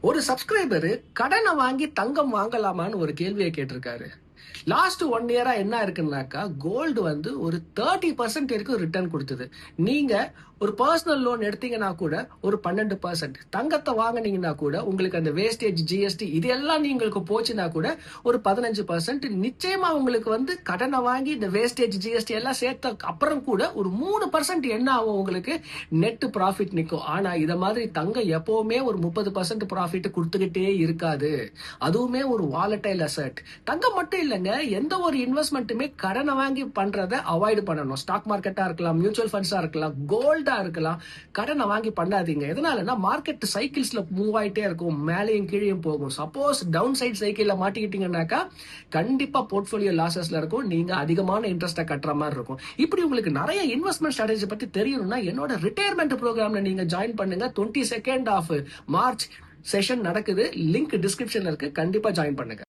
ஒரு சப்ஸ்கிரைபர் கடனை வாங்கி தங்கம் வாங்கலாமான்னு ஒரு கேள்வியை கேட்டிருக்காரு. லாஸ்ட் 1 இயரா என்ன இருக்குன்னாக்கா கோல்டு வந்து ஒரு 30% வரைக்கும் ரிட்டர்ன் கொடுத்தது. நீங்க ஒரு பர்சனல் லோன் எடுத்தீங்கன்னா கூட ஒரு 12%, தங்கத்தை வாங்கினீங்கன்னா கூட உங்களுக்கு அந்த வேஸ்டேஜ், ஜிஎஸ்டி இதெல்லாம் நீங்களுக்கு போச்சுன்னா கூட ஒரு 15%. நிச்சயமா உங்களுக்கு வந்து கடனை வாங்கி இந்த வேஸ்டேஜ், ஜிஎஸ்டி எல்லாம் சேர்த்த அப்புறம் கூட ஒரு 3% என்ன ஆகும், உங்களுக்கு நெட் ப்ராஃபிட் நிற்கும். ஆனா இத மாதிரி தங்கம் எப்பவுமே ஒரு 30% ப்ராஃபிட் கொடுத்துக்கிட்டே இருக்காது. அதுவுமே ஒரு வாலடைல் அசெட். தங்கம் மட்டும் இல்லைங்க, எந்த ஒரு இன்வெஸ்ட்மெண்ட்டுமே கடனை வாங்கி பண்றதை அவாய்ட் பண்ணணும். ஸ்டாக் மார்க்கெட்டா இருக்கலாம், மியூச்சுவல் ஃபண்ட்ஸா இருக்கலாம், கோல்டா இருக்கலாம், கடனை வாங்கி பண்ணாதீங்க. எதனாலன்னா மார்க்கெட் சைக்கிள்ஸ்ல மூவ் ஆயிட்டே இருக்கும், மேலேயும் கீழேயும் போகும். சப்போஸ் டவுன் சைட் சைக்கிள்ல மாட்டிக்கிட்டீங்கன்னாக்கா கண்டிப்பா போர்ட்ஃபோலியோ லாசஸ்ல இருக்கும், நீங்க அதிகமான இன்ட்ரெஸ்ட்டை கட்டுற மாதிரி இருக்கும். இப்படி உங்களுக்கு நிறைய இன்வெஸ்ட்மெண்ட் ஸ்ட்ராட்டஜி பத்தி தெரியணும்னா என்னோட ரிட்டையர்மெண்ட் ப்ரோக்ராம்ல நீங்க ஜாயின் பண்ணுங்க. 22nd of March செஷன் நடக்குது. லிங்க் டிஸ்கிரிப்ஷன்ல இருக்கு, கண்டிப்பா ஜாயின் பண்ணுங்க.